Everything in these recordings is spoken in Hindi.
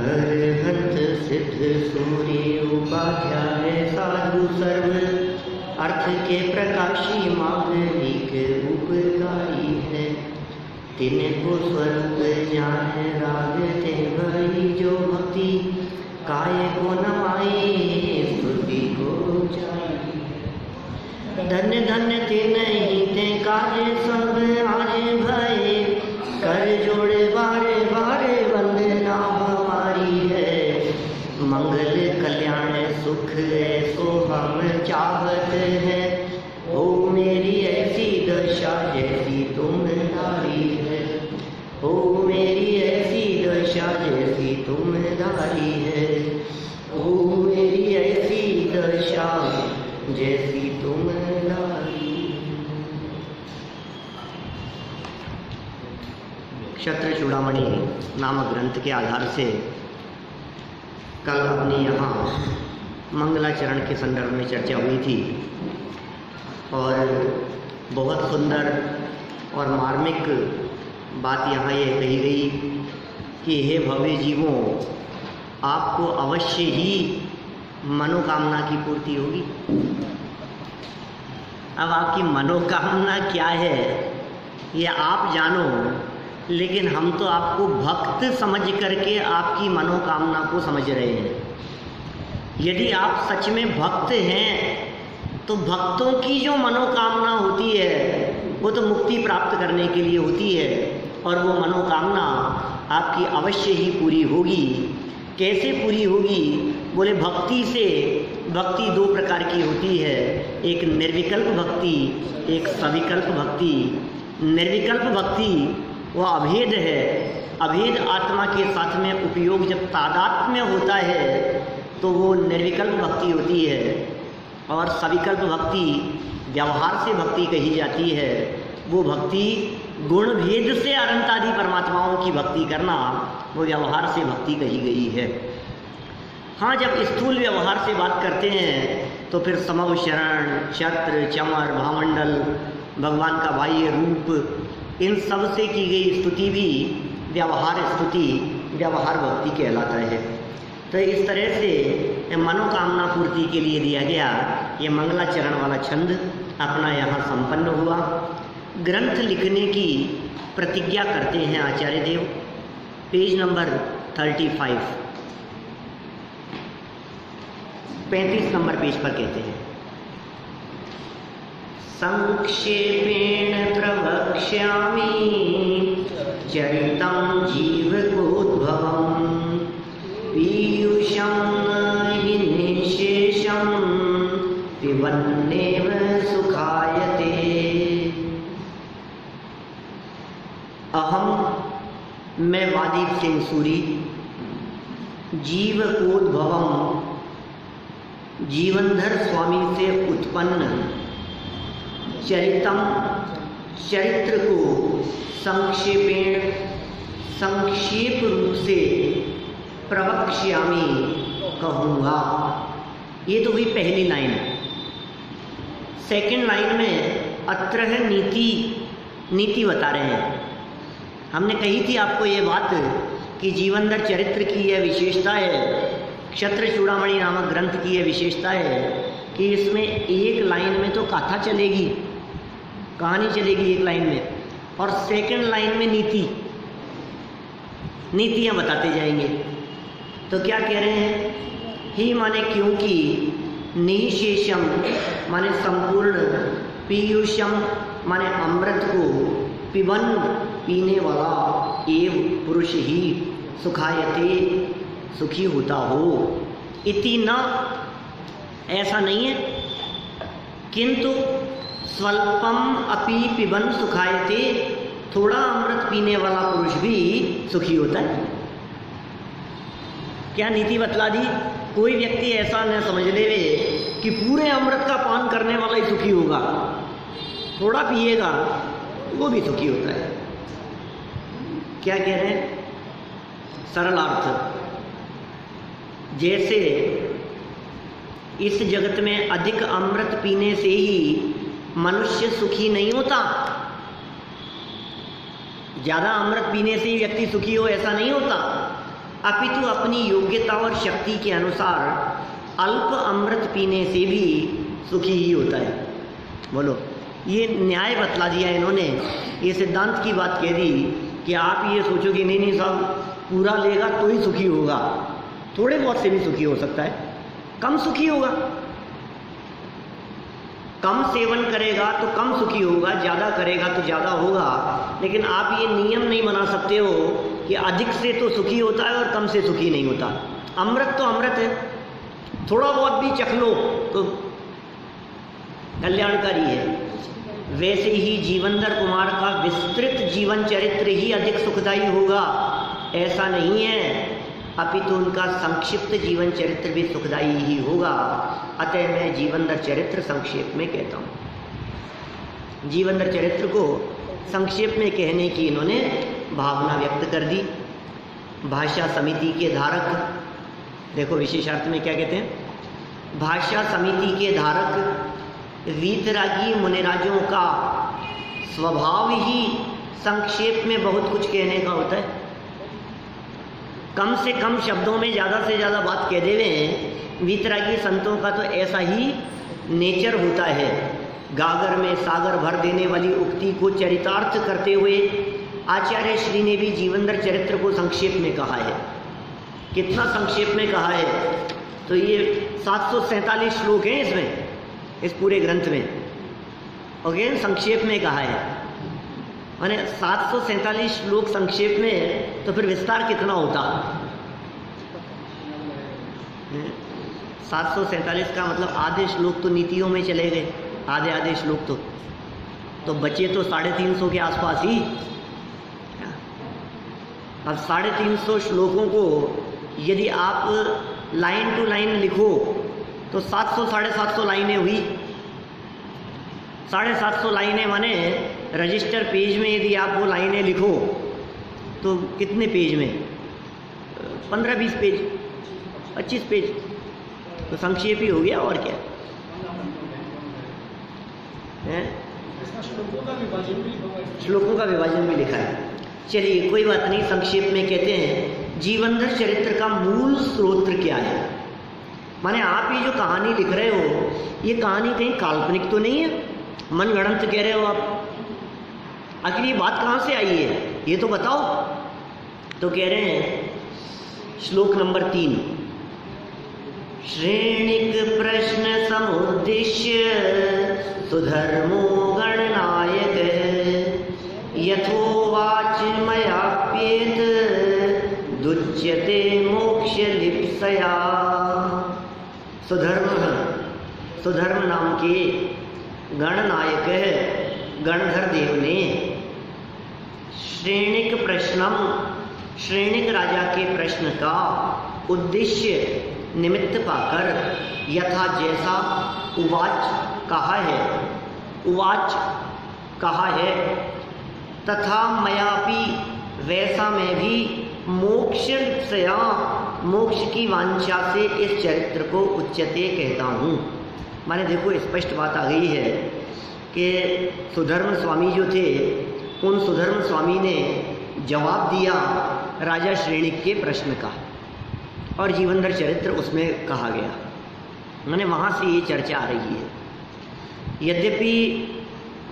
हरहत सिद्ध सूर्य उपाध्याय साधु सर्व अर्थ के प्रकाशी मांगलिक उपकारी है। तिनको स्वरूप ज्ञान राग ते भरी जो भक्ति काय को नमाए स्तुति को जाए। धन्य धन्य तिन ही ते कार्य सब आज भय कर जोड़े बारे बारे वंदना हमारी है। मंगल कल्याण सुख ऐसो हम चाहत है। ओ मेरी ऐसी दशा जैसी तुम धारी है। ओ मेरी ऐसी दशा जैसी तुम धारी है। ओ मेरी ऐसी दशा जैसी तुम धारी। क्षत्र चूड़ामणि नामक ग्रंथ के आधार से कल अपने यहाँ मंगलाचरण के संदर्भ में चर्चा हुई थी और बहुत सुंदर और मार्मिक बात यहाँ ये कही गई कि हे भव्य जीवों, आपको अवश्य ही मनोकामना की पूर्ति होगी। अब आपकी मनोकामना क्या है ये आप जानो, लेकिन हम तो आपको भक्त समझ करके आपकी मनोकामना को समझ रहे हैं। यदि आप सच में भक्त हैं तो भक्तों की जो मनोकामना होती है वो तो मुक्ति प्राप्त करने के लिए होती है और वो मनोकामना आपकी अवश्य ही पूरी होगी। कैसे पूरी होगी? बोले भक्ति से। भक्ति दो प्रकार की होती है, एक निर्विकल्प भक्ति, एक सविकल्प भक्ति। निर्विकल्प भक्ति वो अभेद है। अभेद आत्मा के साथ में उपयोग जब तादात्म्य होता है तो वो निर्विकल्प भक्ति होती है। और सविकल्प भक्ति व्यवहार से भक्ति कही जाती है। वो भक्ति गुण भेद से अनंतादि परमात्माओं की भक्ति करना, वो व्यवहार से भक्ति कही गई है। हाँ, जब स्थूल व्यवहार से बात करते हैं तो फिर समव शरण, छत्र, चमर, भामंडल, भगवान का बाह्य रूप, इन सब से की गई स्तुति भी व्यवहार स्तुति, व्यवहार भक्ति कहलाता है। तो इस तरह से मनोकामना पूर्ति के लिए दिया गया ये मंगलाचरण वाला छंद अपना यहाँ संपन्न हुआ। ग्रंथ लिखने की प्रतिज्ञा करते हैं आचार्य देव। पेज नंबर 35, 35 नंबर पेज पर कहते हैं, संक्षेपेण प्रवक्ष्यामि चरितं जीवकोद्भवम् पीयूषं हि निःशेषं पिबन्नेव सुखायते। अहम मैं वादीप सिंह सूरी जीवकोद्भवम जीवनधर स्वामी से उत्पन्न चरितम चरित्र को संक्षेपेण संक्षेप रूप से प्रवक्ष्यामि कहूँगा। ये तो हुई पहली लाइन। सेकंड लाइन में अत्र है नीति बता रहे हैं। हमने कही थी आपको ये बात कि जीवनधर चरित्र की यह विशेषता है, क्षत्र चूड़ामणि नामक ग्रंथ की यह विशेषता है कि इसमें एक लाइन में तो कथा चलेगी, कहानी चलेगी एक लाइन में, और सेकंड लाइन में नीतियाँ बताते जाएंगे। तो क्या कह रहे हैं? ही माने क्योंकि, निःशेषम माने संपूर्ण, पीयूषम माने अमृत को, पिबन पीने वाला, एव पुरुष ही सुखायते सुखी होता हो। इति न ऐसा नहीं है, किंतु स्वल्पम अपि पिबन सुखायते, थोड़ा अमृत पीने वाला पुरुष भी सुखी होता है। क्या नीति बतला दी? कोई व्यक्ति ऐसा न समझ ले कि पूरे अमृत का पान करने वाला ही सुखी होगा, थोड़ा पिएगा वो भी सुखी होता है। क्या कह रहे हैं? सरल अर्थ, जैसे इस जगत में अधिक अमृत पीने से ही मनुष्य सुखी नहीं होता, ज़्यादा अमृत पीने से ही व्यक्ति सुखी हो ऐसा नहीं होता। अपितु अपनी योग्यता और शक्ति के अनुसार अल्प अमृत पीने से भी सुखी ही होता है। बोलो, ये न्याय बतला दिया इन्होंने, ये सिद्धांत की बात कह दी कि आप ये सोचो कि नहीं साहब पूरा लेगा तो ही सुखी होगा, थोड़े बहुत से भी सुखी हो सकता है, कम सुखी होगा। कम सेवन करेगा तो कम सुखी होगा, ज़्यादा करेगा तो ज़्यादा होगा। लेकिन आप ये नियम नहीं बना सकते हो कि अधिक से तो सुखी होता है और कम से सुखी नहीं होता। अमृत तो अमृत है, थोड़ा बहुत भी चख लो तो कल्याणकारी है। वैसे ही जीवनधर कुमार का विस्तृत जीवन चरित्र ही अधिक सुखदायी होगा, ऐसा नहीं है, अपितु उनका संक्षिप्त जीवन चरित्र भी सुखदायी ही होगा। अतः मैं जीवनधर चरित्र संक्षेप में कहता हूँ। जीवनधर चरित्र को संक्षेप में कहने की इन्होंने भावना व्यक्त कर दी। भाषा समिति के धारक, देखो विशेषार्थ में क्या कहते हैं, भाषा समिति के धारक वीतरागी मुनिराजों का स्वभाव ही संक्षेप में बहुत कुछ कहने का होता है। कम से कम शब्दों में ज़्यादा से ज़्यादा बात कह देवे हैं। वीतरागी संतों का तो ऐसा ही नेचर होता है। गागर में सागर भर देने वाली उक्ति को चरितार्थ करते हुए आचार्य श्री ने भी जीवनधर चरित्र को संक्षेप में कहा है। कितना संक्षेप में कहा है, तो ये 747 श्लोक हैं इसमें, इस पूरे ग्रंथ में। ओके, संक्षेप में कहा है, माने 747 श्लोक संक्षेप में, तो फिर विस्तार कितना होता। 747 का मतलब आधे श्लोक तो नीतियों में चले गए, आधे श्लोक तो बचे तो 350 के आसपास ही। अब 350 श्लोकों को यदि आप लाइन टू लाइन लिखो तो 700-750 लाइनें हुई। 750 लाइनें माने रजिस्टर पेज में यदि आप वो लाइनें लिखो तो कितने पेज में, 15-20 पेज, 25 पेज, तो संक्षेप ही हो गया और क्या है। श्लोकों का विभाजन भी लिखा है। चलिए कोई बात नहीं, संक्षेप में कहते हैं जीवनधर चरित्र का मूल स्रोत क्या है। माने आप ये जो कहानी लिख रहे हो, ये कहानी कहीं काल्पनिक तो नहीं है, मनगढ़ंत कह रहे हो आप। आखिर ये बात कहाँ से आई है, ये तो बताओ। तो कह रहे हैं श्लोक नंबर 3, श्रेणिक प्रश्न समुद्दिश्य सुधर्मो गणनायक यथोवाच मयाप्येत दुच्यते मोक्ष लिप्सया। सुधर्म नाम के गणनायक गणधर देव ने श्रेणिक राजा के प्रश्न का उद्देश्य निमित्त पाकर यथा जैसा उवाच कहा है तथा मयापि वैसा मैं भी मोक्ष की वांछा से इस चरित्र को उच्यते कहता हूँ। माने देखो स्पष्ट बात आ गई है कि सुधर्म स्वामी जो थे, उन सुधर्म स्वामी ने जवाब दिया राजा श्रेणिक के प्रश्न का, और जीवनधर चरित्र उसमें कहा गया। माने वहाँ से ये चर्चा आ रही है। यद्यपि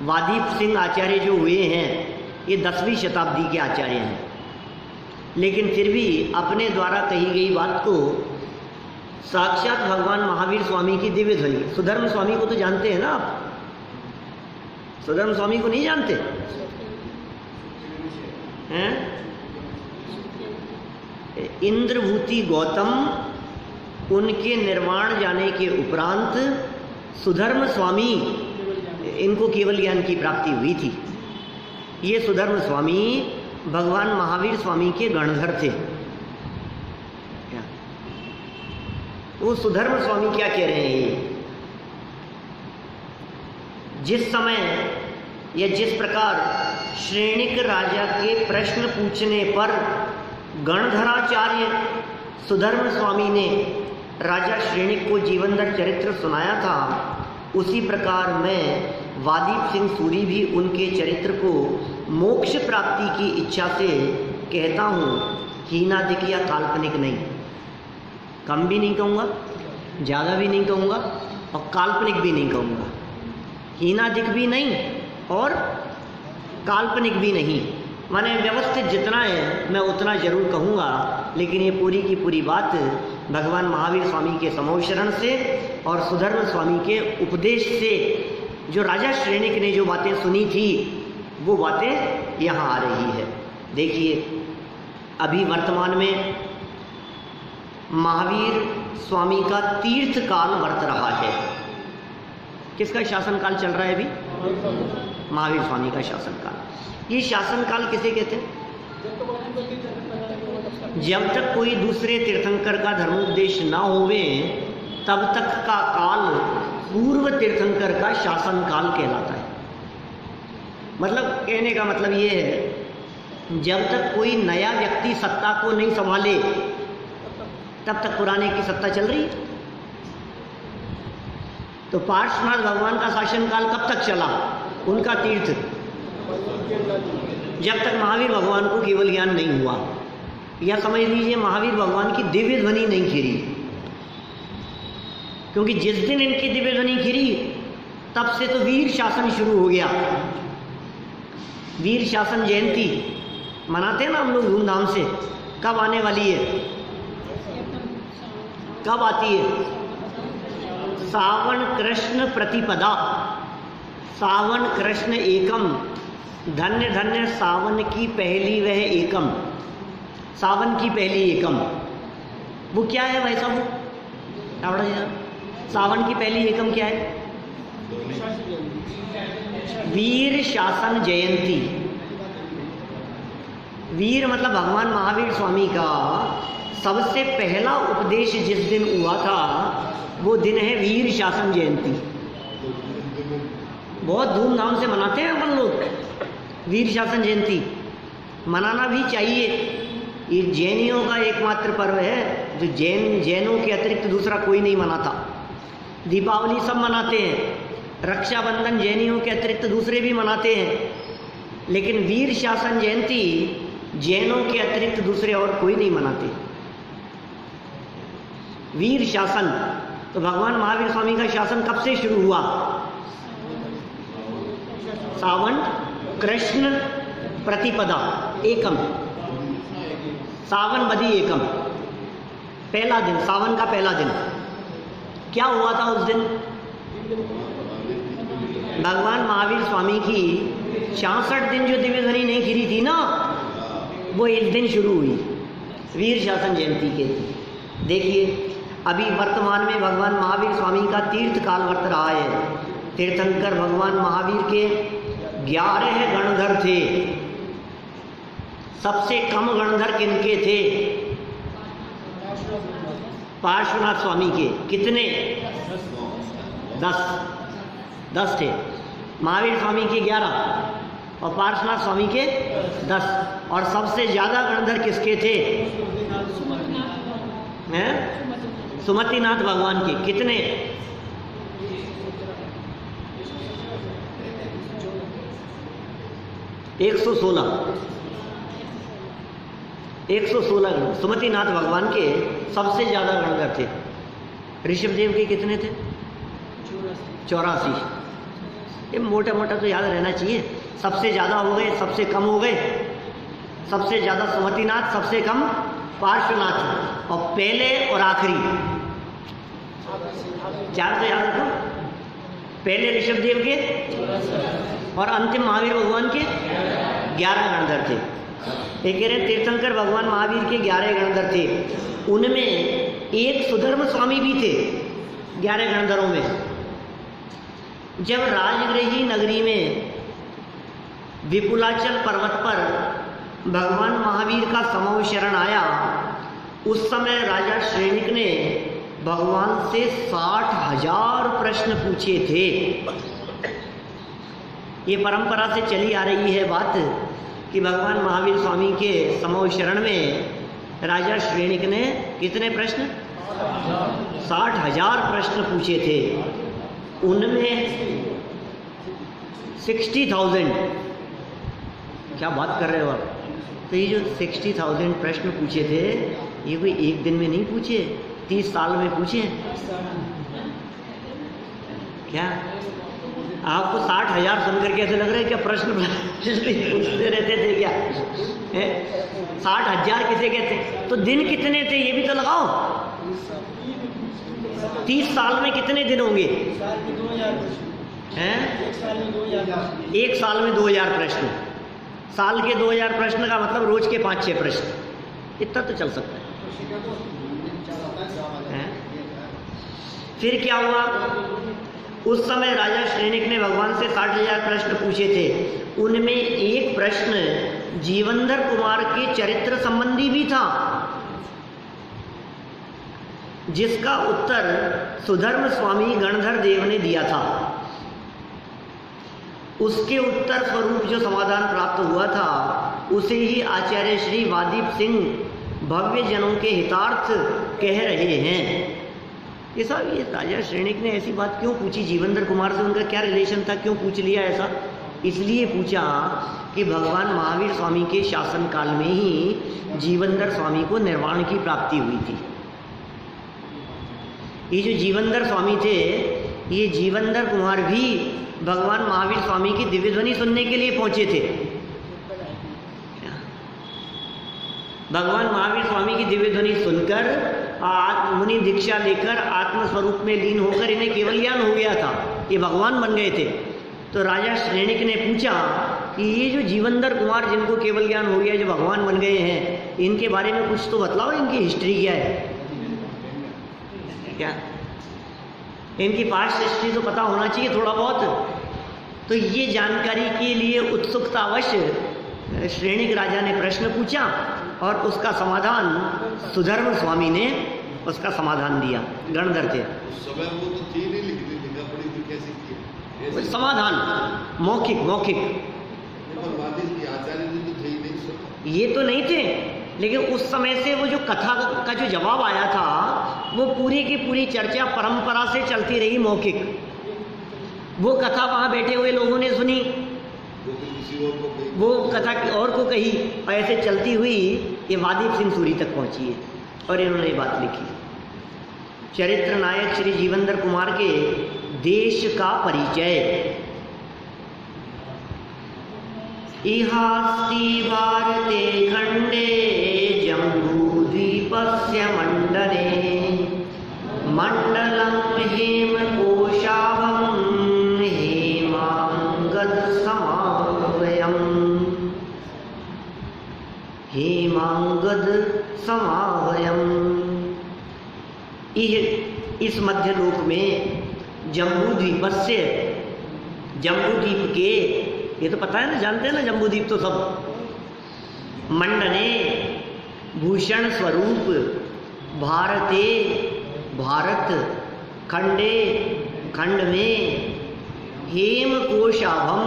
वादीप सिंह आचार्य जो हुए हैं ये 10वीं शताब्दी के आचार्य हैं, लेकिन फिर भी अपने द्वारा कही गई बात को साक्षात भगवान महावीर स्वामी की दिव्य ध्वनि, सुधर्म स्वामी को तो जानते हैं ना आप, सुधर्म स्वामी को नहीं जानते हैं? इंद्रभूति गौतम, उनके निर्वाण जाने के उपरांत सुधर्म स्वामी, इनको केवल ज्ञान की प्राप्ति हुई थी। ये सुधर्म स्वामी भगवान महावीर स्वामी के गणधर थे। वो सुधर्म स्वामी क्या कह रहे हैं, जिस समय या जिस प्रकार श्रेणिक राजा के प्रश्न पूछने पर गणधराचार्य सुधर्म स्वामी ने राजा श्रेणिक को जीवनधर चरित्र सुनाया था, उसी प्रकार मैं वादीप सिंह सूरी भी उनके चरित्र को मोक्ष प्राप्ति की इच्छा से कहता हूँ हीनादिक या काल्पनिक नहीं, कम भी नहीं कहूँगा, ज़्यादा भी नहीं कहूँगा और काल्पनिक भी नहीं कहूँगा। हीनादिक भी नहीं और काल्पनिक भी नहीं, माने व्यवस्थित जितना है मैं उतना जरूर कहूँगा, लेकिन ये पूरी की पूरी बात भगवान महावीर स्वामी के समोशरण से और सुधर्म स्वामी के उपदेश से, जो राजा श्रेणिक ने जो बातें सुनी थी वो बातें यहाँ आ रही है। देखिए अभी वर्तमान में महावीर स्वामी का तीर्थ काल वर्त रहा है। किसका शासनकाल चल रहा है अभी? महावीर स्वामी का शासनकाल। ये शासनकाल किसे कहते हैं? जब तक कोई दूसरे तीर्थंकर का धर्मोपदेश ना होवे तब तक का काल पूर्व तीर्थंकर का शासनकाल कहलाता है। मतलब कहने का मतलब ये है, जब तक कोई नया व्यक्ति सत्ता को नहीं संभाले तब तक पुराने की सत्ता चल रही है। तो पार्श्वनाथ भगवान का शासनकाल कब तक चला? उनका तीर्थ, जब तक महावीर भगवान को केवल ज्ञान नहीं हुआ, या समझ लीजिए महावीर भगवान की दिव्य ध्वनि नहीं खिरी। क्योंकि जिस दिन इनकी दिव्य ध्वनि खिरी तब से तो वीर शासन शुरू हो गया। वीर शासन जयंती मनाते हैं ना हम लोग धूमधाम से। कब आने वाली है? कब आती है? सावन कृष्ण प्रतिपदा, सावन कृष्ण एकम, धन्य धन्य सावन की पहली वह एकम, सावन की पहली एकम। वो क्या है भाई साहब? सावन की पहली एकम क्या है? वीर शासन जयंती। वीर मतलब भगवान महावीर स्वामी का सबसे पहला उपदेश जिस दिन हुआ था वो दिन है वीर शासन जयंती। बहुत धूमधाम से मनाते हैं अपन लोग वीर शासन जयंती, मनाना भी चाहिए। ये जैनियों का एकमात्र पर्व है जो जैनों के अतिरिक्त दूसरा कोई नहीं मनाता। दीपावली सब मनाते हैं, रक्षाबंधन जैनियों के अतिरिक्त दूसरे भी मनाते हैं, लेकिन वीर शासन जयंती जैनों के अतिरिक्त दूसरे और कोई नहीं मनाते। वीर शासन, तो भगवान महावीर स्वामी का शासन कब से शुरू हुआ? सावन कृष्ण प्रतिपदा एकम, सावन बदी एकम, पहला दिन, सावन का पहला दिन। क्या हुआ था उस दिन? भगवान महावीर स्वामी की 66 दिन जो दिव्य ध्वनि नहीं खिरी थी ना, वो इस दिन शुरू हुई, वीर शासन जयंती के। देखिए अभी वर्तमान में भगवान महावीर स्वामी का तीर्थ काल वर्त रहा है। तीर्थंकर भगवान महावीर के 11 गणधर थे। सबसे कम गणधर किनके थे? पार्श्वनाथ स्वामी के। कितने? 10 थे। महावीर स्वामी के 11 और पार्श्वनाथ स्वामी के 10। और सबसे ज्यादा गणधर किसके थे? हैं? सुमतिनाथ भगवान के। कितने? 116 गण सुमतिनाथ भगवान के सबसे ज्यादा गणधर थे। ऋषभदेव के कितने थे? 84। ये मोटा मोटा तो याद रहना चाहिए। सबसे ज्यादा हो गए, सबसे कम हो गए। सबसे ज्यादा सुमतिनाथ, सबसे कम पार्श्वनाथ, और पहले और आखिरी 4 तो याद रखो। पहले ऋषभदेव के और अंतिम महावीर भगवान के 11 गणधर थे। ये कह रहे तीर्थंकर भगवान महावीर के 11 गणधर थे। उनमें एक सुधर्म स्वामी भी थे 11 गणधरों में। जब राजगृही नगरी में विपुलाचल पर्वत पर भगवान महावीर का समूह शरण आया, उस समय राजा श्रेणिक ने भगवान से 60,000 प्रश्न पूछे थे। ये परंपरा से चली आ रही है बात कि भगवान महावीर स्वामी के समूह शरण में राजा श्रेणिक ने कितने प्रश्न? 60,000 प्रश्न पूछे थे। उनमें 60,000, क्या बात कर रहे हो आप? तो ये जो 60,000 प्रश्न पूछे थे, ये कोई एक दिन में नहीं पूछे, 30 साल में पूछे क्या? आपको 60,000 सुनकर कैसे लग रहा है? क्या प्रश्न पूछते रहते थे क्या? 60,000 किसे कहते? तो दिन कितने थे ये भी तो लगाओ। 30 साल में कितने दिन होंगे? हैं? एक साल में 2000 प्रश्न। साल के 2000 प्रश्न का मतलब रोज के 5-6 प्रश्न, इतना तो चल सकता है। फिर क्या हुआ? उस समय राजा श्रेणिक ने भगवान से 60,000 प्रश्न पूछे थे। उनमें एक प्रश्न जीवनधर कुमार के चरित्र संबंधी भी था, जिसका उत्तर सुधर्म स्वामी गणधर देव ने दिया था। उसके उत्तर स्वरूप जो समाधान प्राप्त हुआ था, उसे ही आचार्य श्री वादीप सिंह भव्य जनों के हितार्थ कह रहे हैं। ये साहब, ये राजा श्रेणिक ने ऐसी बात क्यों पूछी? जीवनधर कुमार से उनका क्या रिलेशन था? क्यों पूछ लिया ऐसा? इसलिए पूछा कि भगवान महावीर स्वामी के शासन काल में ही जीवनधर स्वामी को निर्वाण की प्राप्ति हुई थी। ये जो जीवनधर स्वामी थे, ये जीवनधर कुमार भी भगवान महावीर स्वामी की दिव्य ध्वनि सुनने के लिए पहुंचे थे। भगवान महावीर स्वामी की दिव्य ध्वनि सुनकर मुनि दीक्षा लेकर आत्मस्वरूप में लीन होकर इन्हें केवल ज्ञान हो गया था, ये भगवान बन गए थे। तो राजा श्रेणिक ने पूछा कि ये जो जीवनधर कुमार जिनको केवल ज्ञान हो गया, जो भगवान बन गए हैं, इनके बारे में कुछ तो बतलाओ, इनकी हिस्ट्री क्या है? क्या इनकी पास्ट हिस्ट्री तो पता होना चाहिए थोड़ा बहुत। तो ये जानकारी के लिए उत्सुकतावश श्रेणिक राजा ने प्रश्न पूछा और उसका समाधान सुधर्म स्वामी ने उसका समाधान दिया। गणधर थे उस समय, वो तो थी नहीं, लिखा पढ़ी थी, कैसे किया समाधान? मौखिक आचार्य जी तो थे नहीं, ये तो नहीं थे, लेकिन उस समय से वो जो कथा का जो जवाब आया था, वो पूरी की पूरी चर्चा परंपरा से चलती रही मौखिक। वो कथा वहां बैठे हुए लोगों ने सुनी, वो कथा और को कही, और ऐसे चलती हुई ये वादीप सिंह सूरी तक पहुंची है और इन्होंने ये बात लिखी। चरित्र नायक श्री जीवनधर कुमार के देश का परिचय। इहास्ति भारते खंडे जम्बूद्वीपस्य मंडले मंडलं हेमकोशाभं हेमांगद समावयम्। इस मध्यलोक में जम्बूद्वीपस्य, जम्बूद्वीप के, ये तो पता है ना, जानते हैं ना जम्बूद्वीप तो सब, मंडने भूषण स्वरूप, भारते भारत, खंडे खंड में, हेमकोशाभम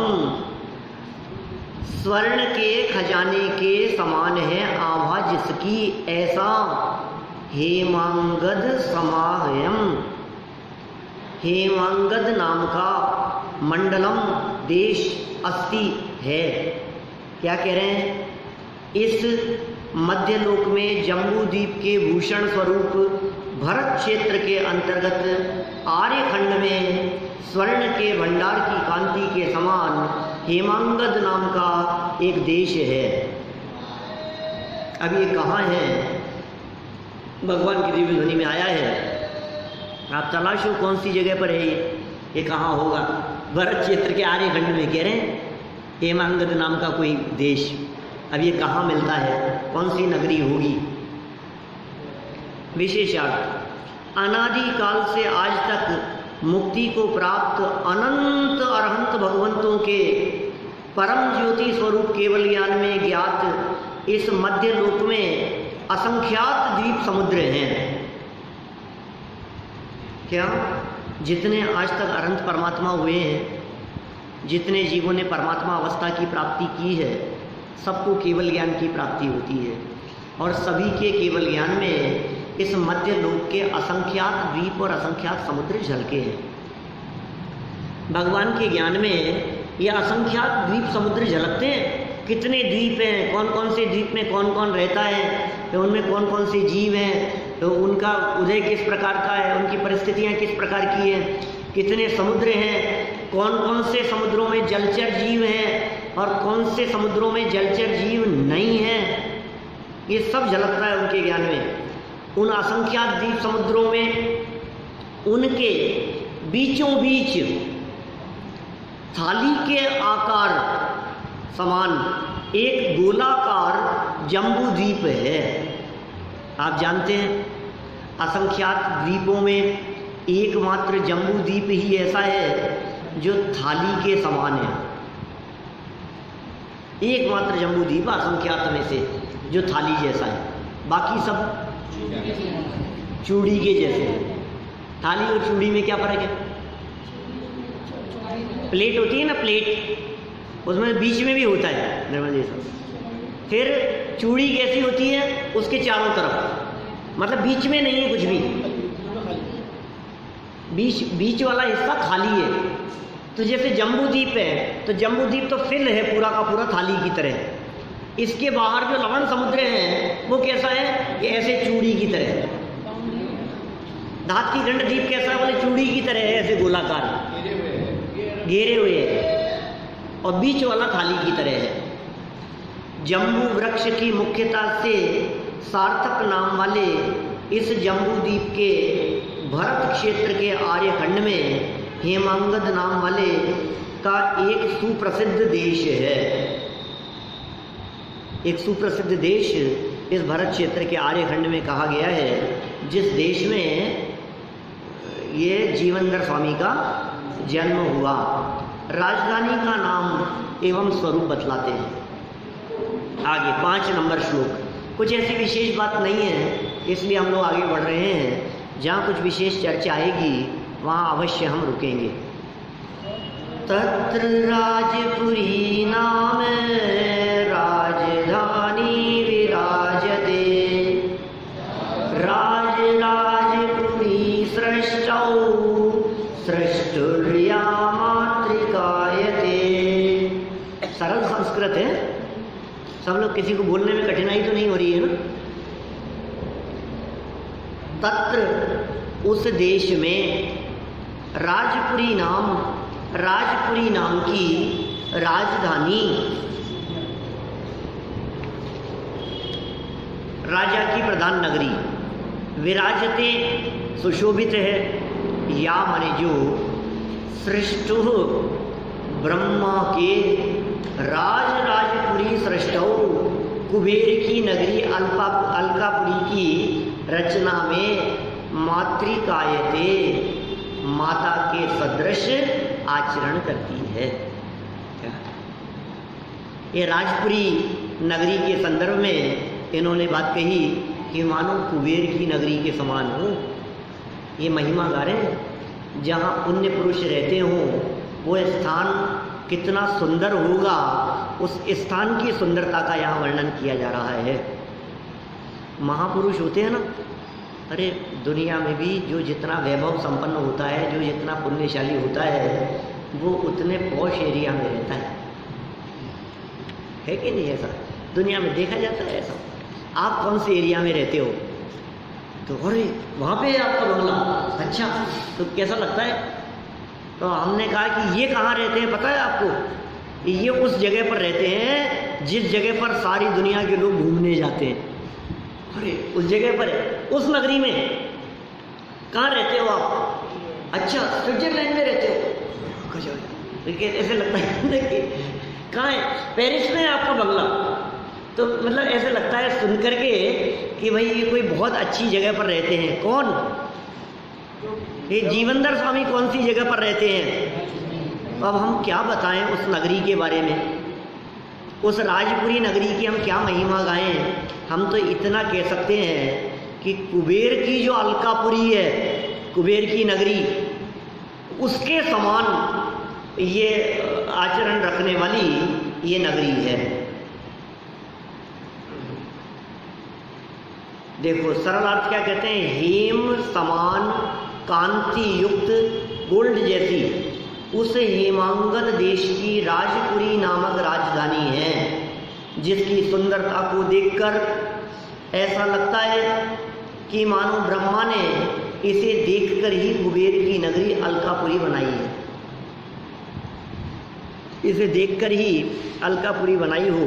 स्वर्ण के खजाने के समान है आभा जिसकी, ऐसा हेमांगद समाहयम, हेमांगद नाम का मंडलम देश अस्ति है। क्या कह रहे हैं? इस मध्यलोक में जम्बूद्वीप के भूषण स्वरूप भरत क्षेत्र के अंतर्गत आर्यखंड में स्वर्ण के भंडार की कांति के समान हेमांगद नाम का एक देश है। अब ये कहाँ है? भगवान की दिव्य ध्वनि में आया है, आप तलाशो कौन सी जगह पर है ये कहाँ होगा? भरत क्षेत्र के आर्यखंड में कह रहे हैं हेमांगद नाम का कोई देश। अब ये कहाँ मिलता है? कौन सी नगरी होगी? विशेषार्थ, अनादि काल से आज तक मुक्ति को प्राप्त अनंत अरहंत भगवंतों के परम ज्योति स्वरूप केवल ज्ञान में ज्ञात इस मध्य लोक में असंख्यात द्वीप समुद्र हैं। क्या जितने आज तक अनंत परमात्मा हुए हैं, जितने जीवों ने परमात्मा अवस्था की प्राप्ति की है, सबको केवल ज्ञान की प्राप्ति होती है, और सभी के केवल ज्ञान में इस मध्य लोक के असंख्यात द्वीप और असंख्यात समुद्र झलके हैं। भगवान के ज्ञान में ये असंख्यात द्वीप समुद्र झलकते हैं, कितने द्वीप हैं, कौन कौन से द्वीप में कौन कौन रहता है, तो उनमें कौन कौन से जीव हैं, तो उनका उदय किस प्रकार का है, उनकी परिस्थितियाँ किस प्रकार की हैं, कितने समुद्र हैं, कौन कौन से समुद्रों में जलचर जीव हैं और कौन से समुद्रों में जलचर जीव नहीं हैं, ये सब झलकता है उनके ज्ञान में। उन असंख्यात द्वीप समुद्रों में उनके बीचों बीच थाली के आकार समान एक गोलाकार जम्बू द्वीप है। आप जानते हैं असंख्यात द्वीपों में एकमात्र जम्बू द्वीप ही ऐसा है जो थाली के समान है। एकमात्र जम्बू द्वीप असंख्यात में से जो थाली जैसा है, बाकी सब चूड़ी के जैसे हैं। थाली और चूड़ी में क्या फर्क है? प्लेट होती है ना, प्लेट, उसमें बीच में भी होता है निर्मल जी साहब। फिर चूड़ी कैसी होती है? उसके चारों तरफ, मतलब बीच में नहीं है कुछ भी, बीच वाला हिस्सा खाली है। तो जैसे जम्बू द्वीप है, तो जम्बू द्वीप तो फिल है पूरा का पूरा थाली की तरह। इसके बाहर जो लवण समुद्र है वो कैसा है? ये ऐसे चूड़ी की तरह है। धात्की गंड द्वीप कैसा है? बोले चूड़ी की तरह है, ऐसे गोलाकार घेरे हुए है, और बीच वाला थाली की तरह है। जम्बू वृक्ष की मुख्यता से सार्थक नाम वाले इस जम्बू द्वीप के भरत क्षेत्र के आर्यखंड में हेमांगद नाम वाले का एक सुप्रसिद्ध देश है। एक सुप्रसिद्ध देश इस भरत क्षेत्र के आर्यखंड में कहा गया है, जिस देश में ये जीवनधर स्वामी का जन्म हुआ। राजधानी का नाम एवं स्वरूप बतलाते हैं। आगे 5 नंबर श्लोक। कुछ ऐसी विशेष बात नहीं है, इसलिए हम लोग आगे बढ़ रहे हैं। जहाँ कुछ विशेष चर्चा आएगी वहाँ अवश्य हम रुकेंगे। तत्र राजपुरी नाम राजधानी विराजते, राजपुरी सृष्टौ सृष्टुर्या मातृकायते। सरल संस्कृत है, सब लोग, किसी को बोलने में कठिनाई तो नहीं हो रही है ना। तत्र उस देश में राजपुरी नाम की राजधानी, राजा की प्रधान नगरी, विराजते सुशोभित है, या माने जो सृष्टु ब्रह्मा के राजपुरी सृष्टौ कुबेर की नगरी अलकापुरी की रचना में मातृकायते माता के सदृश आचरण करती है। ये राजपुरी नगरी के संदर्भ में इन्होंने बात कही कि मानो कुबेर की नगरी के समान हो। ये महिमा गा रहे हैं, जहाँ पुण्य पुरुष रहते हों वो स्थान कितना सुंदर होगा, उस स्थान की सुंदरता का यहाँ वर्णन किया जा रहा है। महापुरुष होते हैं ना, अरे दुनिया में भी जो जितना वैभव संपन्न होता है, जो जितना पुण्यशाली होता है, वो उतने पॉश एरिया में रहता है कि नहीं? ऐसा दुनिया में देखा जाता है। ऐसा आप कौन से एरिया में रहते हो? तो अरे वहाँ पे आपका बंगला, अच्छा, तो कैसा लगता है? तो हमने कहा कि ये कहाँ रहते हैं पता है आपको? ये उस जगह पर रहते हैं जिस जगह पर सारी दुनिया के लोग घूमने जाते हैं। अरे उस जगह पर है, उस नगरी में। कहाँ रहते हो आप? अच्छा, स्विट्जरलैंड में रहते हो? ऐसे लगता है कि कहाँ है? पेरिस में है आपका बंगला। तो मतलब ऐसे लगता है सुन करके कि भाई ये कोई बहुत अच्छी जगह पर रहते हैं। कौन? ये जीवनधर स्वामी कौन सी जगह पर रहते हैं? अब हम क्या बताएं उस नगरी के बारे में, उस राजपुरी नगरी की हम क्या महिमा गाएं? हम तो इतना कह सकते हैं कि कुबेर की जो अलकापुरी है, कुबेर की नगरी, उसके समान ये आचरण रखने वाली ये नगरी है। देखो सरल अर्थ क्या कहते हैं? हेम समान कांति युक्त गोल्ड जैसी उस हेमांगद देश की राजपुरी नामक राजधानी है। जिसकी सुंदरता को देखकर ऐसा लगता है कि मानो ब्रह्मा ने इसे देखकर ही कुबेर की नगरी अलकापुरी बनाई है, इसे देखकर ही अलकापुरी बनाई हो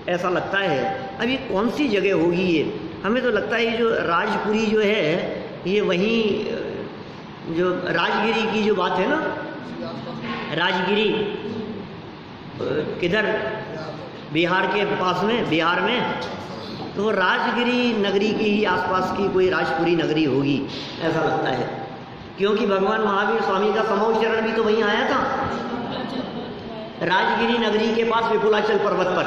ऐसा लगता है। अब ये कौन सी जगह होगी ये? हमें तो लगता है ये जो राजपुरी जो है ये वहीं जो राजगिरी की जो बात है ना, राजगिरी किधर, बिहार के पास में, बिहार में, तो राजगिरी नगरी की ही आसपास की कोई राजपुरी नगरी होगी ऐसा लगता है, क्योंकि भगवान महावीर स्वामी का समोच्चरण भी तो वहीं आया था, राजगिरी नगरी के पास विपुलाचल पर्वत पर।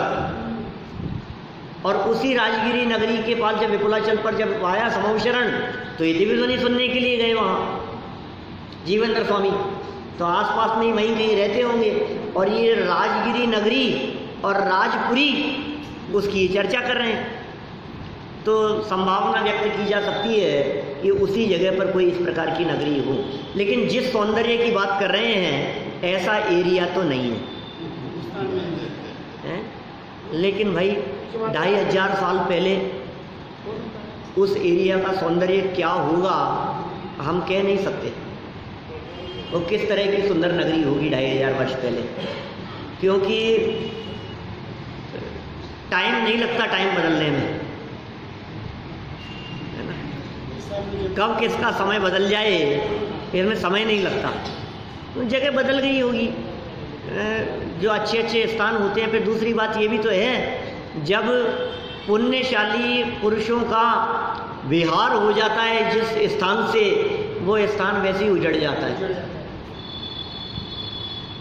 और उसी राजगिरी नगरी के पास जब विपुलाचल पर जब आया समोच्चरण तो ये दिव्य ध्वनि सुनने के लिए गए वहाँ जीवेंद्र स्वामी, तो आसपास में वहीं कहीं रहते होंगे, और ये राजगिरी नगरी और राजपुरी उसकी चर्चा कर रहे हैं। तो संभावना व्यक्त की जा सकती है कि उसी जगह पर कोई इस प्रकार की नगरी हो, लेकिन जिस सौंदर्य की बात कर रहे हैं ऐसा एरिया तो नहीं है। लेकिन भाई 2500 साल पहले उस एरिया का सौंदर्य क्या होगा हम कह नहीं सकते। वो किस तरह की सुंदर नगरी होगी 2500 वर्ष पहले, क्योंकि टाइम नहीं लगता टाइम बदलने में, है ना। कब किसका समय बदल जाए इसमें समय नहीं लगता, तो जगह बदल गई होगी, जो अच्छे अच्छे स्थान होते हैं। फिर दूसरी बात ये भी तो है, जब पुण्यशाली पुरुषों का विहार हो जाता है जिस स्थान से, वो स्थान वैसे ही उजड़ जाता है।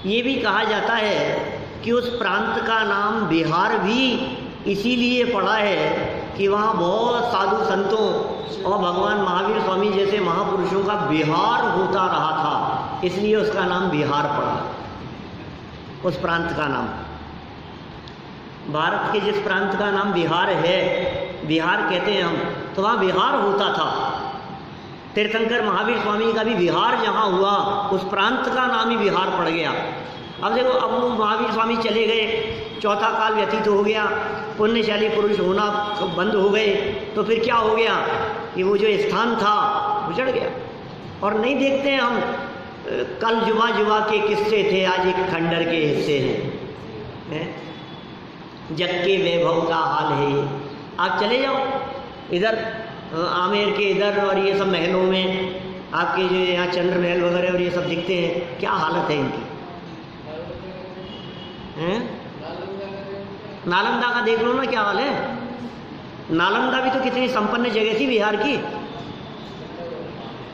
ये भी कहा जाता है कि उस प्रांत का नाम बिहार भी इसीलिए पड़ा है कि वहाँ बहुत साधु संतों और भगवान महावीर स्वामी जैसे महापुरुषों का विहार होता रहा था, इसलिए उसका नाम बिहार पड़ा, उस प्रांत का नाम। भारत के जिस प्रांत का नाम बिहार है, बिहार कहते हैं हम, तो वहाँ विहार होता था। तीर्थंकर महावीर स्वामी का भी विहार जहाँ हुआ उस प्रांत का नाम ही बिहार पड़ गया। अब देखो, अब वो महावीर स्वामी चले गए, चौथा काल व्यतीत हो गया, पुण्यशाली पुरुष होना बंद हो गए, तो फिर क्या हो गया कि वो जो स्थान था उजड़ गया। और नहीं देखते हैं हम, कल जुबा जुबा के किस्से थे, आज एक खंडर के हिस्से हैं। जग के वैभव का हाल है ये। आप चले जाओ इधर आमेर के इधर, और ये सब महलों में आपके जो यहाँ चंद्र महल वगैरह और ये सब दिखते हैं, क्या हालत है इनकी, हैं? नालंदा का देख लो ना क्या हाल है। नालंदा भी तो कितनी संपन्न जगह थी बिहार की।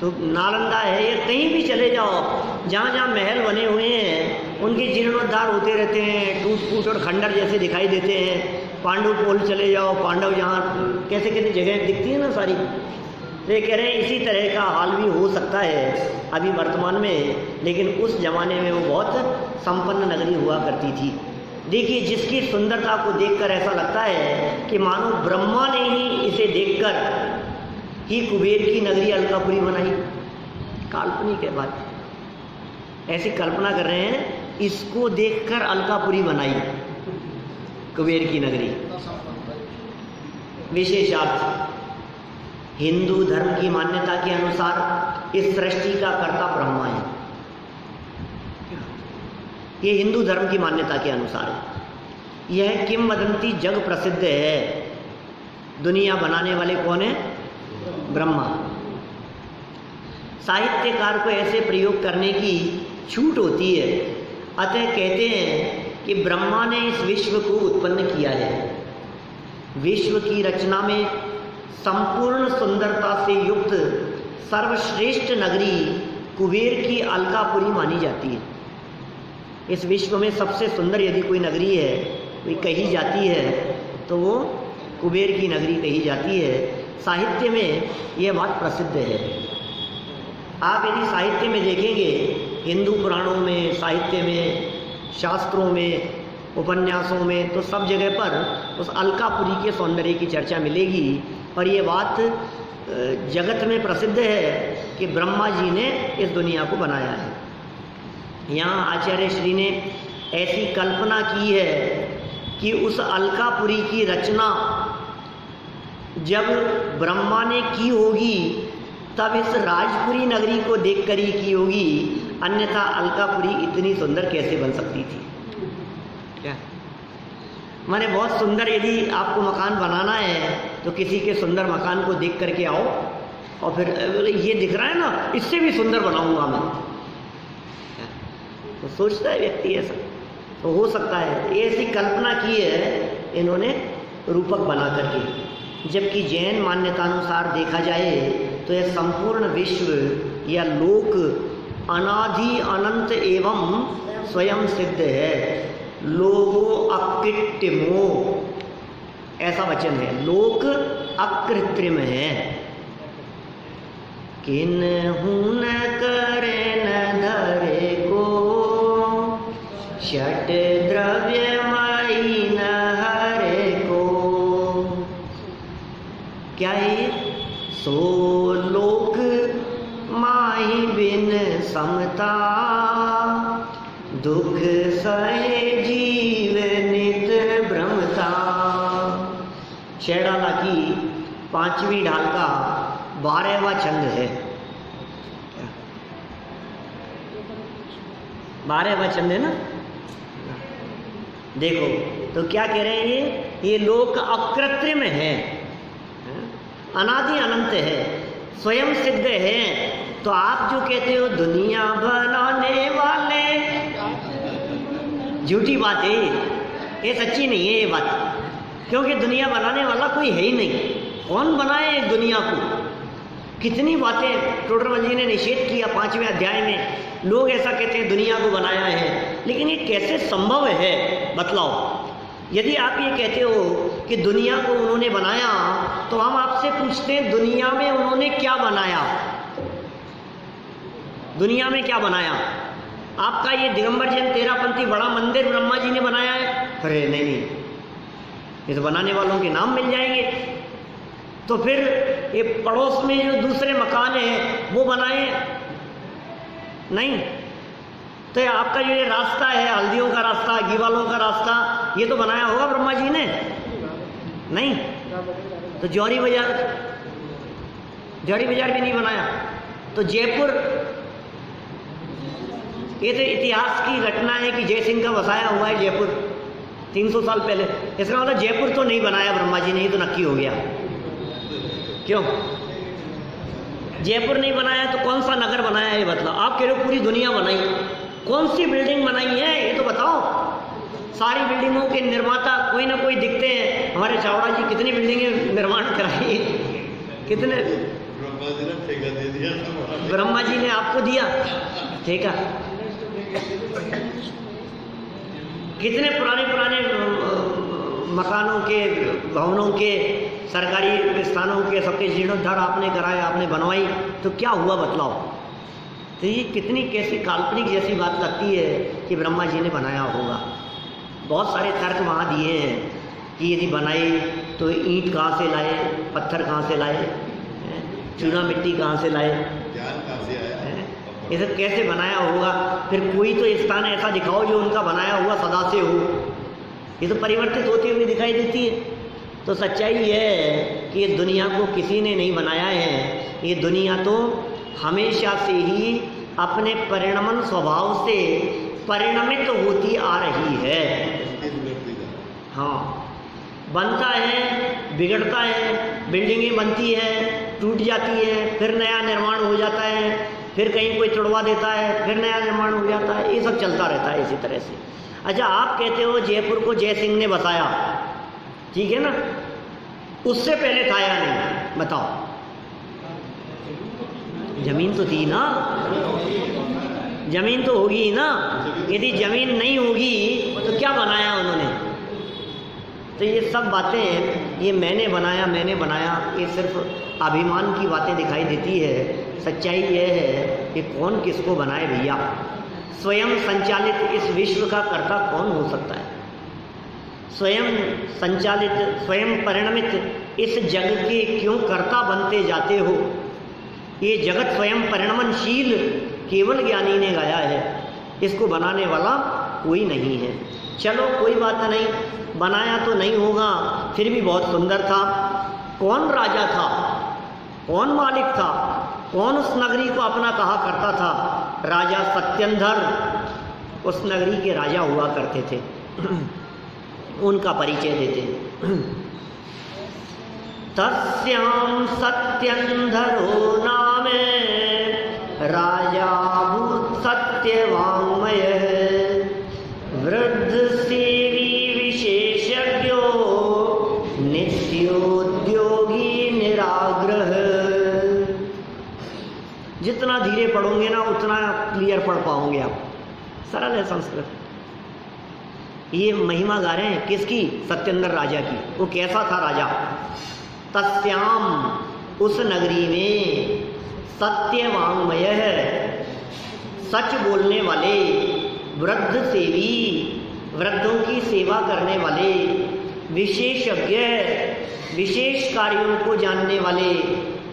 तो नालंदा है, ये कहीं भी चले जाओ जहाँ जहाँ महल बने हुए हैं उनके जीर्णोद्धार होते रहते हैं, टूट फूट और खंडर जैसे दिखाई देते हैं। पांडव पोल चले जाओ, पांडव जहाँ कैसे कैसे जगह दिखती है ना सारी। तो ये कह रहे हैं इसी तरह का हाल भी हो सकता है अभी वर्तमान में, लेकिन उस जमाने में वो बहुत संपन्न नगरी हुआ करती थी। देखिए, जिसकी सुंदरता को देखकर ऐसा लगता है कि मानो ब्रह्मा ने ही इसे देखकर ही कुबेर की नगरी अलकापुरी बनाई। काल्पनिक है बात, ऐसी कल्पना कर रहे हैं, इसको देखकर अलकापुरी बनाई कुबेर की नगरी। विशेषार्थ, हिंदू धर्म की मान्यता के अनुसार इस सृष्टि का कर्ता ब्रह्मा है। ये हिंदू धर्म की मान्यता के अनुसार है। यह किंवदंती जग प्रसिद्ध है। दुनिया बनाने वाले कौन है? ब्रह्मा। साहित्यकार को ऐसे प्रयोग करने की छूट होती है, अतः कहते हैं कि ब्रह्मा ने इस विश्व को उत्पन्न किया है। विश्व की रचना में संपूर्ण सुंदरता से युक्त सर्वश्रेष्ठ नगरी कुबेर की अलकापुरी मानी जाती है। इस विश्व में सबसे सुंदर यदि कोई नगरी है, कोई कही जाती है, तो वो कुबेर की नगरी कही जाती है। साहित्य में यह बात प्रसिद्ध है। आप यदि साहित्य में देखेंगे, हिंदू पुराणों में, साहित्य में, शास्त्रों में, उपन्यासों में, तो सब जगह पर उस अलकापुरी के सौंदर्य की चर्चा मिलेगी। और ये बात जगत में प्रसिद्ध है कि ब्रह्मा जी ने इस दुनिया को बनाया है। यहाँ आचार्य श्री ने ऐसी कल्पना की है कि उस अलकापुरी की रचना जब ब्रह्मा ने की होगी तब इस राजपुरी नगरी को देखकर ही की होगी, अन्यथा अलकापुरी इतनी सुंदर कैसे बन सकती थी? क्या माने बहुत सुंदर, यदि आपको मकान बनाना है तो किसी के सुंदर मकान को देख करके आओ और फिर ये दिख रहा है ना, इससे भी सुंदर बनाऊंगा मैं, तो सोचता है व्यक्ति ऐसा। तो हो सकता है ये ऐसी कल्पना की है इन्होंने रूपक बना करके। जबकि जैन मान्यतानुसार देखा जाए तो यह संपूर्ण विश्व या लोक अनादि अनंत एवं स्वयं सिद्ध है। लोगो अकृत्रिमो, ऐसा वचन है, लोक अकृत्रिम है। किन्हु न करे न धरे को, षट द्रव्यमयी न हरे को। क्या है? सो लोक माही बिन समता, दुख सहे जीव नित भ्रमता। शेडाला की 5वीं ढाल का 12वां छंद है। 12वां छंद है ना, देखो तो क्या कह रहे हैं ये लोक अकृत्रिम है, अनादि अनंत है, स्वयं सिद्ध है। तो आप जो कहते हो दुनिया बनाने वाले, झूठी बात है ये, सच्ची नहीं है ये बात, क्योंकि दुनिया बनाने वाला कोई है ही नहीं। कौन बनाए इस दुनिया को? कितनी बातें टोडरमल जी ने निषेध किया 5वें अध्याय में। लोग ऐसा कहते हैं दुनिया को बनाया है, लेकिन ये कैसे संभव है बतलाओ? यदि आप ये कहते हो कि दुनिया को उन्होंने बनाया, तो हम आपसे पूछते हैं दुनिया में उन्होंने क्या बनाया? दुनिया में क्या बनाया? आपका ये दिगंबर जैन तेरापंथी बड़ा मंदिर ब्रह्मा जी ने बनाया है? अरे नहीं, ये तो बनाने वालों के नाम मिल जाएंगे। तो फिर ये पड़ोस में जो दूसरे मकान हैं वो बनाए? नहीं। तो ये आपका ये रास्ता है, हल्दियों का रास्ता, गीवालों का रास्ता, ये तो बनाया होगा ब्रह्मा जी ने? नहीं। तो जौहरी बाजार भी नहीं बनाया। तो जयपुर, ये तो इतिहास की घटना है कि जयसिंह का बसाया हुआ है जयपुर 300 साल पहले। इसका मतलब जयपुर तो नहीं बनाया ब्रह्मा जी ने, ये तो नक्की हो गया। क्यों जयपुर नहीं बनाया तो कौन सा नगर बनाया है बताओ? आप कह रहे हो पूरी दुनिया बनाई, कौन सी बिल्डिंग बनाई है ये तो बताओ। सारी बिल्डिंगों के निर्माता कोई ना कोई दिखते हैं। हमारे चावड़ा जी कितनी बिल्डिंगें निर्माण कराई, कितने? ब्रह्मा जी ने आपको दिया ठेका। कितने पुराने मकानों के, भवनों के, सरकारी स्थानों के सबके जीर्णोद्धार आपने कराया, आपने बनवाई, तो क्या हुआ बतलाओ? तो ये कितनी कैसी काल्पनिक जैसी बात लगती है कि ब्रह्मा जी ने बनाया होगा। बहुत सारे तर्क वहाँ दिए हैं कि यदि बनाए तो ईंट कहाँ से लाए, पत्थर कहाँ से लाए, चूना मिट्टी कहाँ से लाए, ये सब कैसे बनाया होगा? फिर कोई तो स्थान ऐसा दिखाओ जो उनका बनाया हुआ सदा से हो। ये तो परिवर्तित होती हुई दिखाई देती है। तो सच्चाई ये है कि ये दुनिया को किसी ने नहीं बनाया है। ये दुनिया तो हमेशा से ही अपने परिणमन स्वभाव से परिणमित होती आ रही है। हाँ, बनता है, बिगड़ता है, बिल्डिंगें बनती है, टूट जाती है, फिर नया निर्माण हो जाता है, फिर कहीं कोई तोड़वा देता है, फिर नया निर्माण हो जाता है। ये सब चलता रहता है इसी तरह से। अच्छा, आप कहते हो जयपुर को जयसिंह ने बसाया, ठीक है ना, उससे पहले था या नहीं बताओ? जमीन तो थी ना, जमीन तो होगी ना। यदि जमीन नहीं होगी तो क्या बनाया उन्होंने? तो ये सब बातें, ये मैंने बनाया, ये सिर्फ अभिमान की बातें दिखाई देती है। सच्चाई ये है कि कौन किसको बनाए भैया। स्वयं संचालित इस विश्व का कर्ता कौन हो सकता है? स्वयं संचालित, स्वयं परिणमित इस जग के क्यों कर्ता बनते जाते हो? ये जगत स्वयं परिणमनशील केवल ज्ञानी ने गाया है, इसको बनाने वाला कोई नहीं है। चलो कोई बात नहीं, बनाया तो नहीं होगा, फिर भी बहुत सुंदर था। कौन राजा था, कौन मालिक था, कौन उस नगरी को अपना कहा करता था? राजा सत्येंद्र उस नगरी के राजा हुआ करते थे। उनका परिचय देते। तस्यां सत्येंद्रो नामे राजा भूत सत्यवाङ्मय वृद्ध सेवी विशेषज्ञो नित्योद्योगी निराग्रह। जितना धीरे पढ़ोगे ना उतना क्लियर पढ़ पाओगे आप। सरल है संस्कृत। ये महिमा गा रहे हैं किसकी? सत्येंद्र राजा की। वो कैसा था राजा? तस्याम उस नगरी में सत्यवाङ्मय है, सच बोलने वाले, वृद्ध सेवी वृद्धों की सेवा करने वाले, विशेषज्ञ विशेष कार्यों को जानने वाले,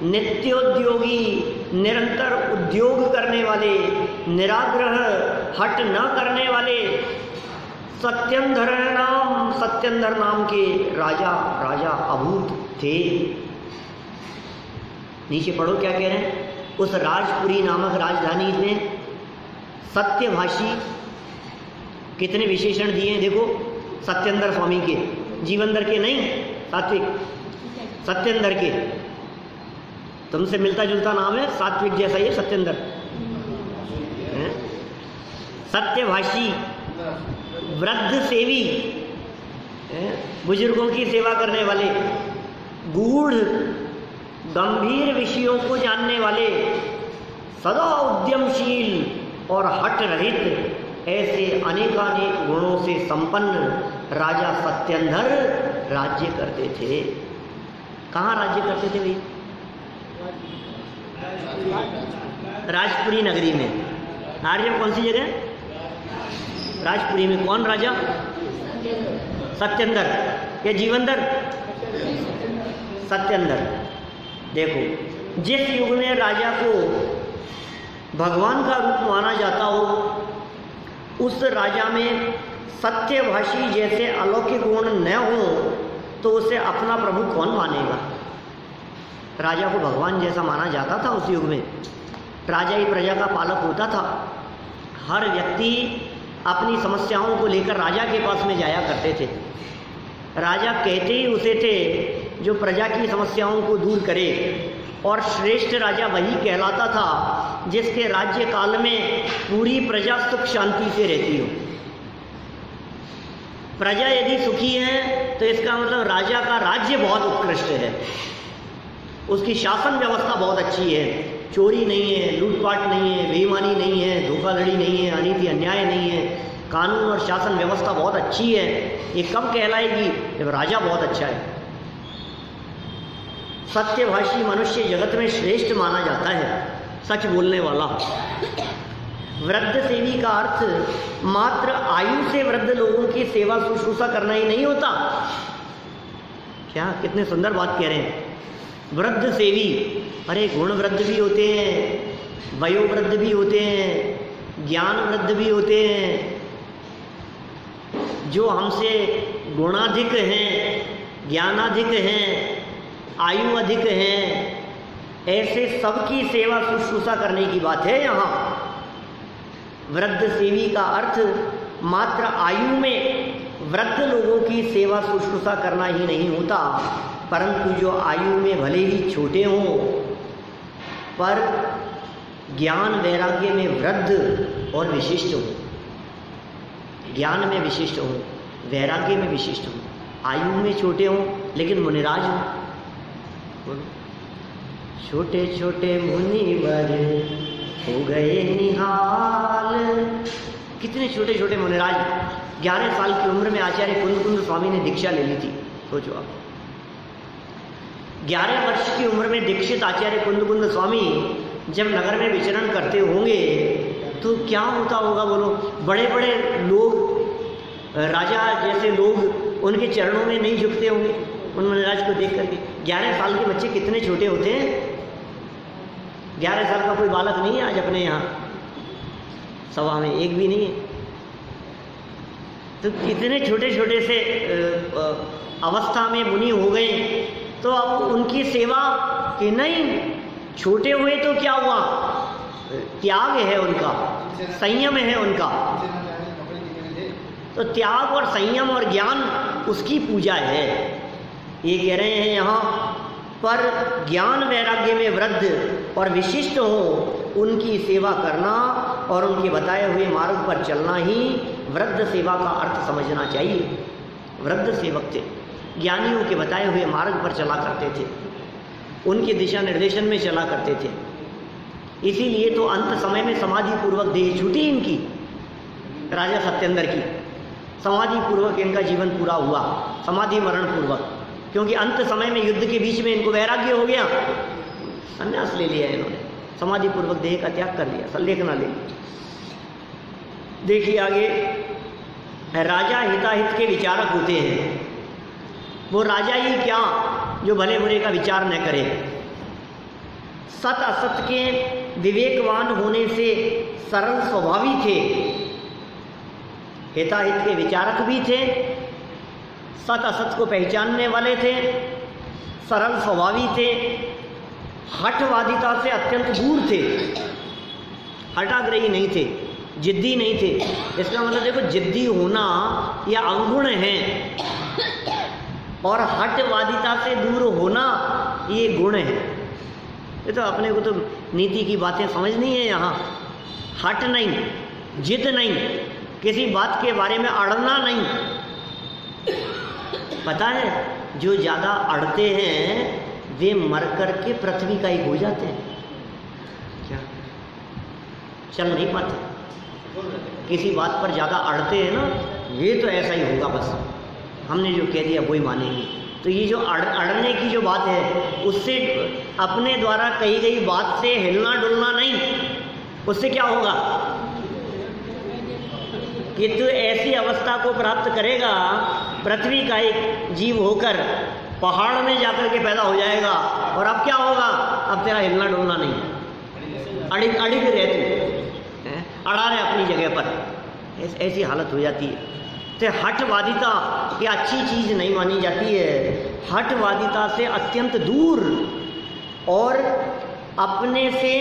नित्योद्योगी निरंतर उद्योग करने वाले, निराग्रह हट न करने वाले, सत्येंद्र नाम के राजा अभूत थे। नीचे पढ़ो क्या कह रहे हैं। उस राजपुरी नामक राजधानी में सत्यभाषी, कितने विशेषण दिए हैं देखो सत्येंद्र स्वामी के, जीवनधर के नहीं, सात्विक सत्येंद्र के। तुमसे मिलता जुलता नाम है, सात्विक जैसा ही सत्येंद्र। सत्यभाषी, वृद्ध सेवी, बुजुर्गों की सेवा करने वाले, गूढ़ गंभीर विषयों को जानने वाले, सदा उद्यमशील और हट रहित, ऐसे अनेकानेक गुणों से संपन्न राजा सत्येंद्र राज्य करते थे। कहाँ राज्य करते थे भाई? राजपुरी नगरी में। आर्य कौन सी जगह? राजपुरी में। कौन राजा? सत्येंद्र या जीवनधर? सत्येंद्र। देखो, जिस युग में राजा को भगवान का रूप माना जाता हो, उस राजा में सत्यभाषी जैसे अलौकिक गुण न हो तो उसे अपना प्रभु कौन मानेगा? राजा को भगवान जैसा माना जाता था उस युग में। राजा ही प्रजा का पालक होता था। हर व्यक्ति अपनी समस्याओं को लेकर राजा के पास में जाया करते थे। राजा कहते ही उसे थे जो प्रजा की समस्याओं को दूर करे, और श्रेष्ठ राजा वही कहलाता था जिसके राज्य काल में पूरी प्रजा सुख शांति से रहती हो। प्रजा यदि सुखी है तो इसका मतलब राजा का राज्य बहुत उत्कृष्ट है, उसकी शासन व्यवस्था बहुत अच्छी है, चोरी नहीं है, लूटपाट नहीं है, बेईमानी नहीं है, धोखाधड़ी नहीं है, अनीति अन्याय नहीं है, कानून और शासन व्यवस्था बहुत अच्छी है। ये कब कहलाएगी? जब राजा बहुत अच्छा है। सत्यभाषी मनुष्य जगत में श्रेष्ठ माना जाता है, सच बोलने वाला। वृद्ध सेवी का अर्थ मात्र आयु से वृद्ध लोगों की सेवा शुश्रूषा करना ही नहीं होता। क्या कितने सुंदर बात कह रहे हैं। वृद्ध सेवी, अरे गुण वृद्ध भी होते हैं, वयोवृद्ध भी होते हैं, ज्ञान वृद्ध भी होते हैं। जो हमसे गुणाधिक हैं, ज्ञानाधिक हैं, आयु अधिक हैं, ऐसे सबकी सेवा शुश्रूषा करने की बात है यहाँ। वृद्ध सेवी का अर्थ मात्र आयु में वृद्ध लोगों की सेवा शुश्रूषा करना ही नहीं होता, परंतु जो आयु में भले ही छोटे हों पर ज्ञान वैराग्य में वृद्ध और विशिष्ट हो, ज्ञान में विशिष्ट हो, वैराग्य में विशिष्ट हो, आयु में छोटे हों लेकिन मुनिराज हो। छोटे छोटे मुनिवर हो गए निहाल। कितने छोटे छोटे मुनिराज। 11 साल की उम्र में आचार्य कुंद स्वामी ने दीक्षा ले ली थी। सोचो आप, 11 वर्ष की उम्र में दीक्षित आचार्य कुंद स्वामी जब नगर में विचरण करते होंगे तो क्या होता होगा बोलो। बड़े बड़े लोग, राजा जैसे लोग उनके चरणों में नहीं झुकते होंगे उन मुनिराज को देख करके। 11 साल के बच्चे कितने छोटे होते हैं। 11 साल का कोई बालक नहीं है आज अपने यहाँ सभा में, एक भी नहीं है। तो इतने छोटे छोटे से अवस्था में मुनि हो गए, तो अब उनकी सेवा कि नहीं, छोटे हुए तो क्या हुआ, त्याग है उनका, संयम है उनका। तो त्याग और संयम और ज्ञान उसकी पूजा है। ये कह रहे हैं यहाँ पर ज्ञान वैराग्य में वृद्ध और विशिष्ट हो उनकी सेवा करना और उनके बताए हुए मार्ग पर चलना ही वृद्ध सेवा का अर्थ समझना चाहिए। वृद्ध सेवक थे, ज्ञानियों के बताए हुए मार्ग पर चला करते थे, उनके दिशा निर्देशन में चला करते थे। इसीलिए तो अंत समय में समाधि पूर्वक देह छूटी इनकी, राजा सत्येंद्र की। समाधि पूर्वक इनका जीवन पूरा हुआ, समाधि मरण पूर्वक, क्योंकि अंत समय में युद्ध के बीच में इनको वैराग्य हो गया, संन्यास ले लिया इन्होंने, समाधि पूर्वक देह का त्याग कर लिया, संलेखना ले लिया। देखिए आगे, राजा हिताहित के विचारक होते हैं। वो राजा ही क्या जो भले बुरे का विचार न करे, सत असत के विवेकवान होने से सरल स्वभावी थे, हिताहित के विचारक भी थे, सत असत को पहचानने वाले थे, सरल स्वभावी थे, हठवादिता से अत्यंत दूर थे, हठाग्रही नहीं थे, जिद्दी नहीं थे। इसका मतलब देखो, जिद्दी होना यह अवगुण है और हठवादिता से दूर होना ये गुण है। ये तो अपने को तो नीति की बातें समझनी है यहाँ। हट नहीं, जिद नहीं, किसी बात के बारे में अड़ना नहीं। पता है जो ज़्यादा अड़ते हैं वे मर कर के पृथ्वी का एक हो जाते हैं, क्या चल नहीं पाते। किसी बात पर ज़्यादा अड़ते हैं ना, ये तो ऐसा ही होगा, बस हमने जो कह दिया वही मानेंगे। तो ये जो अड़ने की जो बात है, उससे अपने द्वारा कही गई बात से हिलना डुलना नहीं, उससे क्या होगा कि तू ऐसी अवस्था को प्राप्त करेगा, पृथ्वी का एक जीव होकर पहाड़ में जाकर के पैदा हो जाएगा। और अब क्या होगा, अब तेरा हिलना डुलना नहीं, अड़िग रहते अड़ा रहे अपनी जगह पर, ऐसी हालत हो जाती है। तो हठवादिता ये अच्छी चीज़ नहीं मानी जाती है। हठवादिता से अत्यंत दूर और अपने से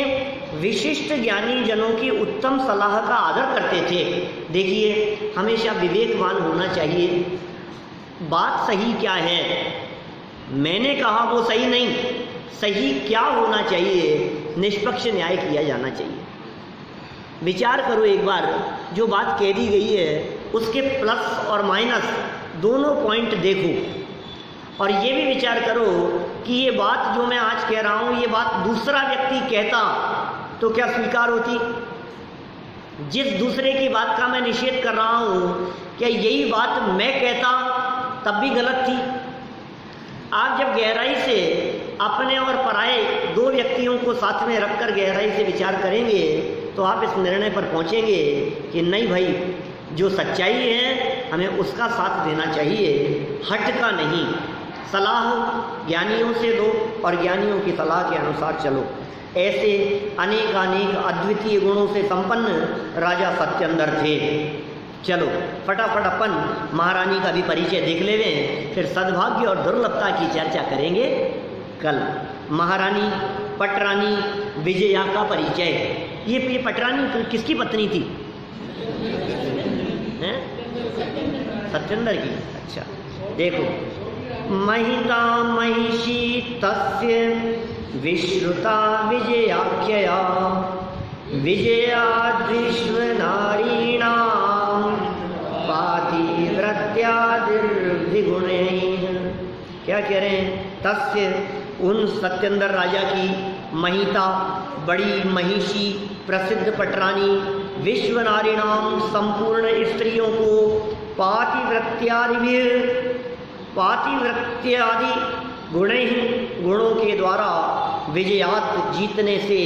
विशिष्ट ज्ञानी जनों की उत्तम सलाह का आदर करते थे। देखिए, हमेशा विवेकवान होना चाहिए। बात सही क्या है, मैंने कहा वो सही नहीं, सही क्या होना चाहिए, निष्पक्ष न्याय किया जाना चाहिए। विचार करो एक बार, जो बात कह दी गई है उसके प्लस और माइनस दोनों पॉइंट देखो, और ये भी विचार करो कि ये बात जो मैं आज कह रहा हूँ, ये बात दूसरा व्यक्ति कहता तो क्या स्वीकार होती? जिस दूसरे की बात का मैं निषेध कर रहा हूँ, क्या यही बात मैं कहता तब भी गलत थी? आप जब गहराई से अपने और पराये दो व्यक्तियों को साथ में रखकर गहराई से विचार करेंगे तो आप इस निर्णय पर पहुंचेंगे कि नहीं भाई, जो सच्चाई है हमें उसका साथ देना चाहिए, हट का नहीं। सलाह ज्ञानियों से दो और ज्ञानियों की सलाह के अनुसार चलो। ऐसे अनेकानेक अद्वितीय गुणों से संपन्न राजा सत्येंद्र थे। चलो फटाफट अपन महारानी का भी परिचय देख लेवे, फिर सद्भाग्य और दुर्लभता की चर्चा करेंगे कल। महारानी पटरानी विजया का परिचय। ये पटरानी किसकी पत्नी थी? हैं? सत्येंद्र की। अच्छा देखो, महिता महिषी तस्य विश्रुता विजयाख्यया विजयाद्विश्वनारीणां पातिव्रत्यादिर्विगुणैः। क्या कह रहे हैं? तस्य उन सत्येंद्र राजा की महिता बड़ी महिषी प्रसिद्ध पटरानी विश्वनारीणाम संपूर्ण स्त्रियों को पातिव्रत्यादि गुणों के द्वारा विजयात जीतने से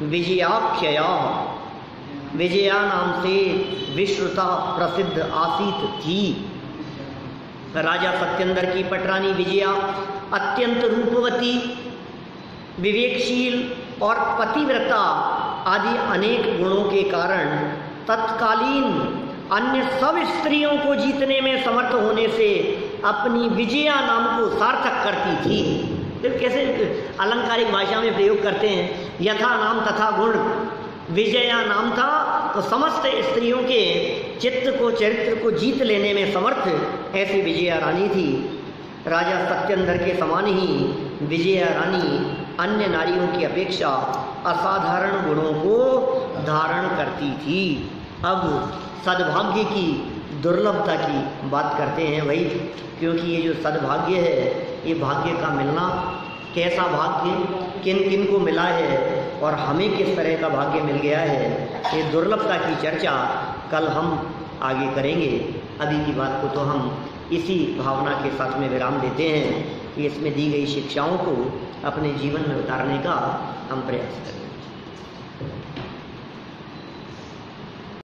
विजयाख्यया विजया नाम से विश्रुता प्रसिद्ध आसीत थी। राजा सत्येंद्र की पटरानी विजया अत्यंत रूपवती, विवेकशील और पतिव्रता आदि अनेक गुणों के कारण तत्कालीन अन्य सब स्त्रियों को जीतने में समर्थ होने से अपनी विजया नाम को सार्थक करती थी। तो कैसे अलंकारिक भाषा में प्रयोग करते हैं, यथा नाम तथा गुण विजया नाम था, तो समस्त स्त्रियों के चित्त को चरित्र को जीत लेने में समर्थ ऐसी विजया रानी थी। राजा सत्येंद्र के समान ही विजया रानी अन्य नारियों की अपेक्षा असाधारण गुणों को धारण करती थी। अब सद्भाग्य की दुर्लभता की बात करते हैं भाई, क्योंकि ये जो सद्भाग्य है, ये भाग्य का मिलना, कैसा भाग्य किन किन को मिला है और हमें किस तरह का भाग्य मिल गया है, ये दुर्लभता की चर्चा कल हम आगे करेंगे। अभी की बात को तो हम इसी भावना के साथ में विराम देते हैं कि इसमें दी गई शिक्षाओं को अपने जीवन में उतारने का हम प्रयास करें।